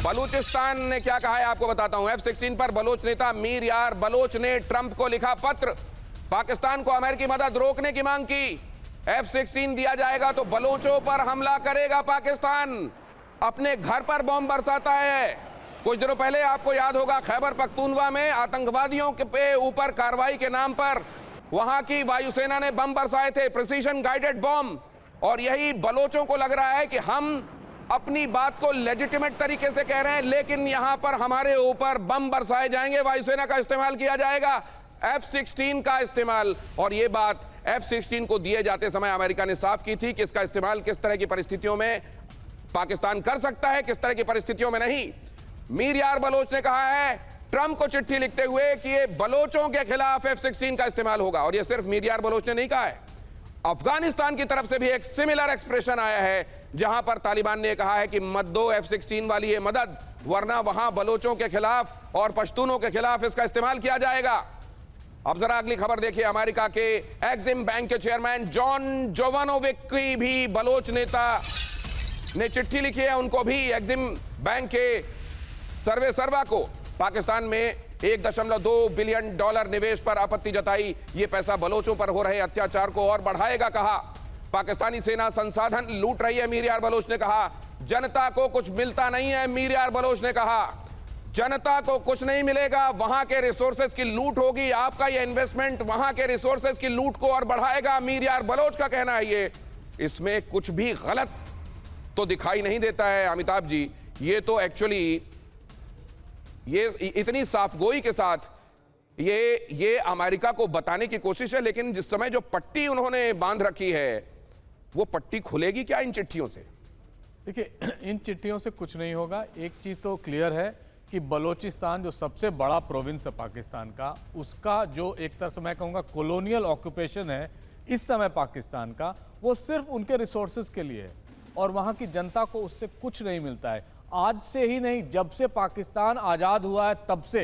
बलूचिस्तान ने क्या कहा है आपको बताता हूं। F-16 पर बलोच नेता मीर यार बलोच ने ट्रंप को लिखा पत्र, पाकिस्तान को अमेरिकी मदद रोकने की मांग की। F-16 दिया जाएगा तो बलोचों पर हमला करेगा पाकिस्तान, अपने घर पर बॉम्ब बरसाता है। कुछ दिनों पहले आपको याद होगा खैबर पख्तूनवा में आतंकवादियों के ऊपर कार्रवाई के नाम पर वहां की वायुसेना ने बम बरसाए थे, प्रिसीजन गाइडेड बॉम्ब। और यही बलोचों को लग रहा है कि हम अपनी बात को लेजिटिमेट तरीके से कह रहे हैं, लेकिन यहां पर हमारे ऊपर बम बरसाए जाएंगे, वायुसेना का इस्तेमाल किया जाएगा, F-16 का इस्तेमाल। और यह बात F-16 को दिए जाते समय अमेरिका ने साफ की थी कि इसका इस्तेमाल किस तरह की परिस्थितियों में पाकिस्तान कर सकता है, किस तरह की परिस्थितियों में नहीं। मीर यार बलोच ने कहा है ट्रंप को चिट्ठी लिखते हुए कि ये बलोचों के खिलाफ F-16 का इस्तेमाल होगा। और ये सिर्फ मीर यार बलोच ने नहीं कहा है, अफगानिस्तान की तरफ से भी एक सिमिलर एक्सप्रेशन आया है, जहां पर तालिबान ने कहा है कि मत दो F-16 वाली ये मदद, वरना वहां बलोचों के खिलाफ और पश्तूनों के खिलाफ इसका इस्तेमाल किया जाएगा। अब जरा अगली खबर देखिए। अमेरिका के एक्सिम बैंक के चेयरमैन जॉन जोवानोविक की भी बलोच नेता ने चिट्ठी लिखी है। उनको भी एक्सिम बैंक के सर्वा को पाकिस्तान में $1.2 बिलियन निवेश पर आपत्ति जताई। ये पैसा बलोचों पर हो रहे अत्याचार को और बढ़ाएगा, कहा। पाकिस्तानी सेना संसाधन लूट रही है, मीर यार बलोच ने कहा। जनता को कुछ मिलता नहीं है, मीर यार बलोच ने कहा। जनता को कुछ नहीं मिलेगा, वहां के रिसोर्सेज की लूट होगी। आपका ये इन्वेस्टमेंट वहां के रिसोर्सेज की लूट को और बढ़ाएगा, मीर यार बलोच का कहना है। ये इसमें कुछ भी गलत तो दिखाई नहीं देता है अमिताभ जी। ये तो एक्चुअली ये इतनी साफगोई के साथ ये अमेरिका को बताने की कोशिश है, लेकिन जिस समय जो पट्टी उन्होंने बांध रखी है वो पट्टी खुलेगी क्या इन चिट्ठियों से? देखिए, इन चिट्ठियों से कुछ नहीं होगा। एक चीज़ तो क्लियर है कि बलोचिस्तान जो सबसे बड़ा प्रोविंस है पाकिस्तान का, उसका जो एक तरह से मैं कहूँगा कॉलोनियल ऑक्यूपेशन है इस समय पाकिस्तान का, वो सिर्फ उनके रिसोर्सेज के लिए है और वहाँ की जनता को उससे कुछ नहीं मिलता है। आज से ही नहीं, जब से पाकिस्तान आज़ाद हुआ है तब से,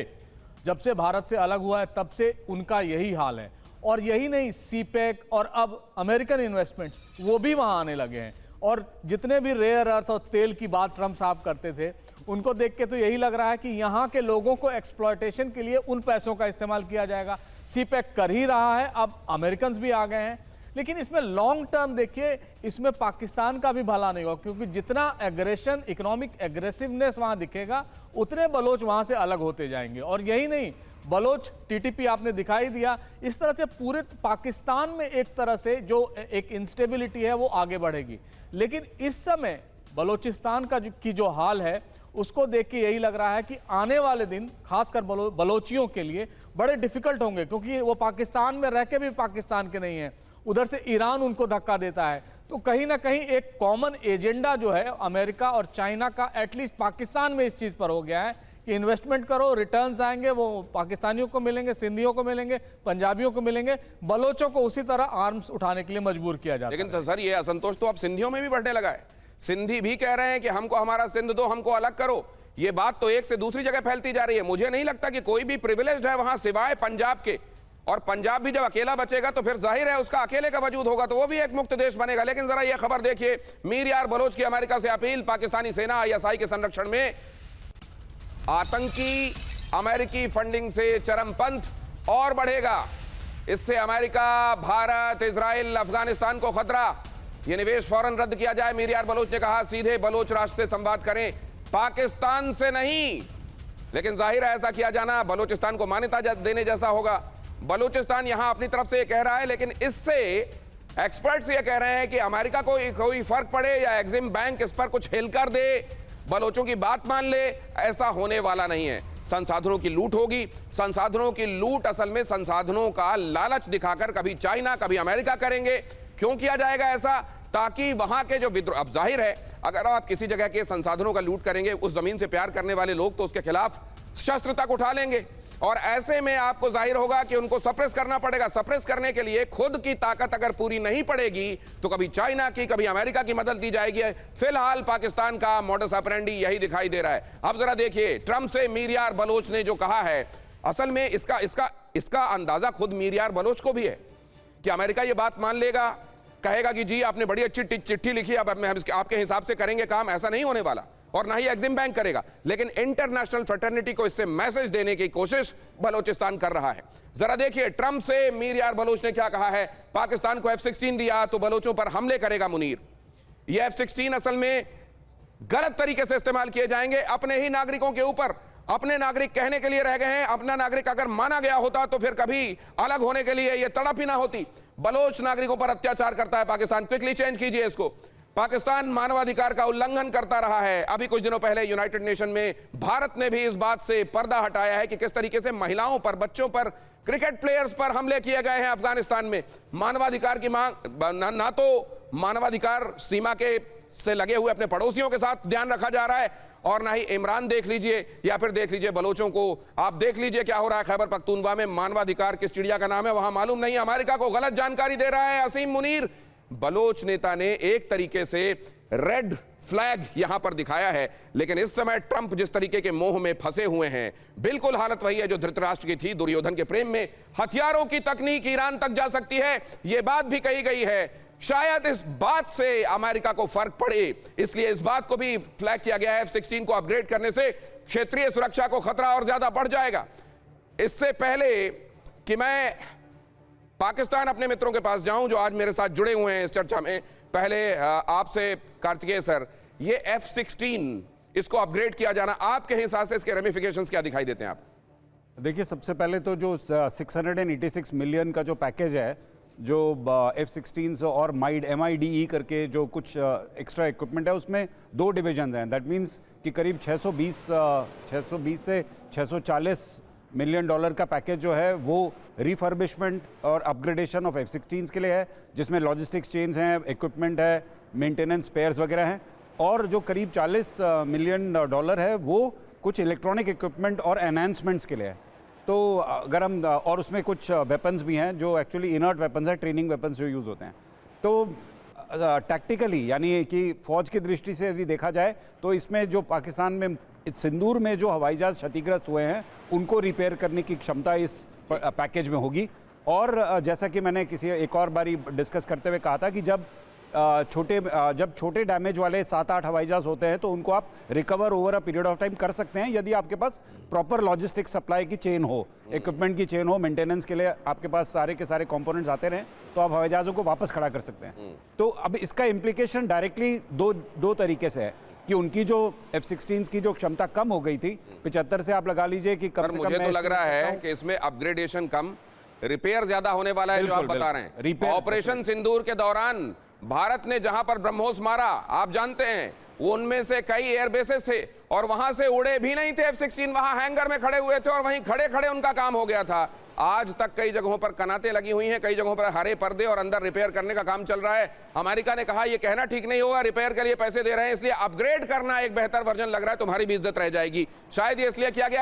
जब से भारत से अलग हुआ है तब से उनका यही हाल है। और यही नहीं, सीपेक और अब अमेरिकन इन्वेस्टमेंट्स वो भी वहाँ आने लगे हैं। और जितने भी रेयर अर्थ और तेल की बात ट्रंप साहब करते थे, उनको देख के तो यही लग रहा है कि यहाँ के लोगों को एक्सप्लॉयटेशन के लिए उन पैसों का इस्तेमाल किया जाएगा। सीपेक कर ही रहा है, अब अमेरिकन भी आ गए हैं। लेकिन इसमें लॉन्ग टर्म देखिए, इसमें पाकिस्तान का भी भला नहीं होगा, क्योंकि जितना एग्रेशन, इकोनॉमिक एग्रेसिवनेस वहां दिखेगा, उतने बलोच वहां से अलग होते जाएंगे। और यही नहीं, बलोच टीटीपी आपने दिखाई दिया, इस तरह से पूरे पाकिस्तान में एक तरह से जो एक इंस्टेबिलिटी है वो आगे बढ़ेगी। लेकिन इस समय बलोचिस्तान का की जो हाल है उसको देख के यही लग रहा है कि आने वाले दिन खासकर बलोचियों के लिए बड़े डिफिकल्ट होंगे, क्योंकि वो पाकिस्तान में रह के भी पाकिस्तान के नहीं है, उधर से ईरान उनको धक्का देता है। तो कहीं ना कहीं एक कॉमन एजेंडा जो है अमेरिका और चाइना का एटलीस्ट पाकिस्तान में इस चीज़ पर हो गया है कि इन्वेस्टमेंट करो, रिटर्न्स आएंगे, वो पाकिस्तानियों को मिलेंगे, सिंधियों को मिलेंगे, पंजाबियों को मिलेंगे, बलोचों को उसी तरह आर्म्स उठाने के लिए मजबूर किया जाता है। लेकिन सर, ये असंतोष तो अब सिंधियों में भी बढ़ने लगा है। सिंधी भी कह रहे हैं कि हमको हमारा सिंध दो, हमको अलग करो। ये बात तो एक से दूसरी जगह फैलती जा रही है। मुझे नहीं लगता कि कोई भी प्रिविलेज्ड है वहां सिवाय पंजाब के। और पंजाब भी जब अकेला बचेगा तो फिर जाहिर है उसका अकेले का वजूद होगा, तो वो भी एक मुक्त देश बनेगा। लेकिन जरा ये खबर देखिए, मीर यार बलोच की अमेरिका से अपील, पाकिस्तानी सेना ISI के संरक्षण में। आतंकी अमेरिकी फंडिंग से चरमपंथ और बढ़ेगा, इससे अमेरिका, भारत, इजराइल, अफगानिस्तान को खतरा। यह निवेश फौरन रद्द किया जाए, मीर यार बलोच ने कहा। सीधे बलोच राष्ट्र से संवाद करें, पाकिस्तान से नहीं। लेकिन जाहिर है ऐसा किया जाना बलोचिस्तान को मान्यता देने जैसा होगा। बलूचिस्तान यहां अपनी तरफ से कह रहा है, लेकिन इससे एक्सपर्ट्स ये कह रहे हैं कि अमेरिका को कोई फर्क पड़े या एक्सिम बैंक इस पर कुछ हिल कर दे, बलोचों की बात मान ले, ऐसा होने वाला नहीं है। संसाधनों की लूट होगी। संसाधनों की लूट असल में संसाधनों का लालच दिखाकर कभी चाइना कभी अमेरिका करेंगे। क्यों किया जाएगा ऐसा? ताकि वहां के जो विद्रोह, अब जाहिर है अगर आप किसी जगह के संसाधनों का लूट करेंगे, उस जमीन से प्यार करने वाले लोग तो उसके खिलाफ शस्त्र तक उठा लेंगे। और ऐसे में आपको जाहिर होगा कि उनको सप्रेस करना पड़ेगा। सप्रेस करने के लिए खुद की ताकत अगर पूरी नहीं पड़ेगी तो कभी चाइना की कभी अमेरिका की मदद दी जाएगी। फिलहाल पाकिस्तान का मॉडस ऑपरेंडी यही दिखाई दे रहा है। अब जरा देखिए, ट्रंप से मीर यार बलोच ने जो कहा है, असल में इसका अंदाजा खुद मीर यार बलोच को भी है कि अमेरिका ये बात मान लेगा, कहेगा कि जी आपने बड़ी अच्छी चिट्ठी लिखी, अब आपके हिसाब से करेंगे काम। ऐसा नहीं होने वाला। और ना ही एग्जिम बैंक करेगा, लेकिन इंटरनेशनल फ्रेटर्निटी को इससे मैसेज देने की कोशिश बलोचिस्तान कर रहा है। जरा देखिए ट्रंप से मीर यार बलोच ने क्या कहा है। पाकिस्तान को F-16 दिया तो बलोचों पर हमले करेगा मुनीर। ये F-16 असल में गलत तरीके से इस्तेमाल किए जाएंगे अपने ही नागरिकों के ऊपर। अपने नागरिक कहने के लिए रह गए हैं, अपना नागरिक अगर माना गया होता तो फिर कभी अलग होने के लिए यह तड़प ही ना होती। बलोच नागरिकों पर अत्याचार करता है पाकिस्तान। क्विकली चेंज कीजिए इसको। पाकिस्तान मानवाधिकार का उल्लंघन करता रहा है। अभी कुछ दिनों पहले यूनाइटेड नेशन में भारत ने भी इस बात से पर्दा हटाया है कि किस तरीके से महिलाओं पर, बच्चों पर, क्रिकेट प्लेयर्स पर हमले किए गए हैं अफगानिस्तान में। मानवाधिकार की मांग ना तो मानवाधिकार सीमा के से लगे हुए अपने पड़ोसियों के साथ ध्यान रखा जा रहा है, और ना ही इमरान देख लीजिए या फिर देख लीजिए बलोचों को। आप देख लीजिए क्या हो रहा है खैबर पख्तूनख्वा में। मानवाधिकार किस चिड़िया का नाम है वहां मालूम नहीं। अमेरिका को गलत जानकारी दे रहा है असीम मुनीर। बलोच नेता ने एक तरीके से रेड फ्लैग यहां पर दिखाया है, लेकिन इस समय ट्रंप जिस तरीके के मोह में फंसे हुए हैं, बिल्कुल हालत वही है जो धृतराष्ट्र की थी दुर्योधन के प्रेम में। हथियारों की तकनीक ईरान तक जा सकती है, यह बात भी कही गई है। शायद इस बात से अमेरिका को फर्क पड़े, इसलिए इस बात को भी फ्लैग किया गया है। F-16 को अपग्रेड करने से क्षेत्रीय सुरक्षा को खतरा और ज्यादा बढ़ जाएगा। इससे पहले कि मैं पाकिस्तान अपने मित्रों के पास जाऊं जो आज मेरे साथ जुड़े हुए हैं इस चर्चा में, पहले आपसे कार्तिकेय सर, ये F-16 इसको अपग्रेड किया जाना आपके हिसाब से इसके रेमिफिकेशंस क्या दिखाई देते हैं आप? देखिए, सबसे पहले तो जो 686 मिलियन का जो पैकेज है, जो F-16 और MIDE करके जो कुछ एक्स्ट्रा इक्विपमेंट है, उसमें 2 डिवीजन हैं। दैट मीन्स कि करीब 620 से 640 मिलियन डॉलर का पैकेज जो है वो रिफर्बिशमेंट और अपग्रेडेशन ऑफ F-16 के लिए है, जिसमें लॉजिस्टिक्स चेन्स हैं, इक्विपमेंट है, मेंटेनेंस स्पेयर्स वगैरह हैं। और जो करीब 40 मिलियन डॉलर है वो कुछ इलेक्ट्रॉनिक इक्विपमेंट और एनहांसमेंट्स के लिए है। तो अगर हम और उसमें कुछ वेपन्स भी हैं जो एक्चुअली इनर्ट वेपन्स हैं, ट्रेनिंग वेपन्स जो यूज़ होते हैं। तो टैक्टिकली यानी कि फ़ौज की दृष्टि से यदि देखा जाए तो इसमें जो पाकिस्तान में सिंदूर में जो हवाई जहाज़ क्षतिग्रस्त हुए हैं उनको रिपेयर करने की क्षमता इस पैकेज में होगी। और जैसा कि मैंने किसी एक और बारी डिस्कस करते हुए कहा था कि जब छोटे डैमेज वाले 7-8 हवाई जहाज़ होते हैं तो उनको आप recover over a period of time कर सकते हैं, यदि आपके पास प्रॉपर लॉजिस्टिक सप्लाई की चेन हो, इक्विपमेंट की चेन हो, मेंटेनेंस के लिए आपके पास सारे के सारे कंपोनेंट्स आते रहें, तो आप हवाई जहाज़ों को वापस खड़ा कर सकते हैं। तो अब इसका इम्प्लीकेशन डायरेक्टली दो तरीके से है कि उनकी जो F-16 की जो क्षमता कम हो गई थी 75 से आप लगा लीजिए कि कम से कम। मुझे तो लग रहा है कि इसमें अपग्रेडेशन कम, रिपेयर ज्यादा होने वाला है जो आप बता रहे हैं। ऑपरेशन सिंदूर के दौरान भारत ने जहां पर ब्रह्मोस मारा, आप जानते हैं, वो उनमें से कई एयरबेसेस थे और वहां से उड़े भी नहीं थे F-16, वहां हैंगर में खड़े हुए थे और वहीं खड़े खड़े उनका काम हो गया था। आज तक कई जगहों पर कनातें लगी हुई हैं, कई जगहों पर हरे पर्दे और अंदर रिपेयर करने का काम चल रहा है। अमेरिका ने कहा यह कहना ठीक नहीं होगा, रिपेयर के लिए पैसे दे रहे हैं, इसलिए अपग्रेड करना एक बेहतर वर्जन लग रहा है, तुम्हारी भी इज्जत रह जाएगी। शायद ये इसलिए किया गया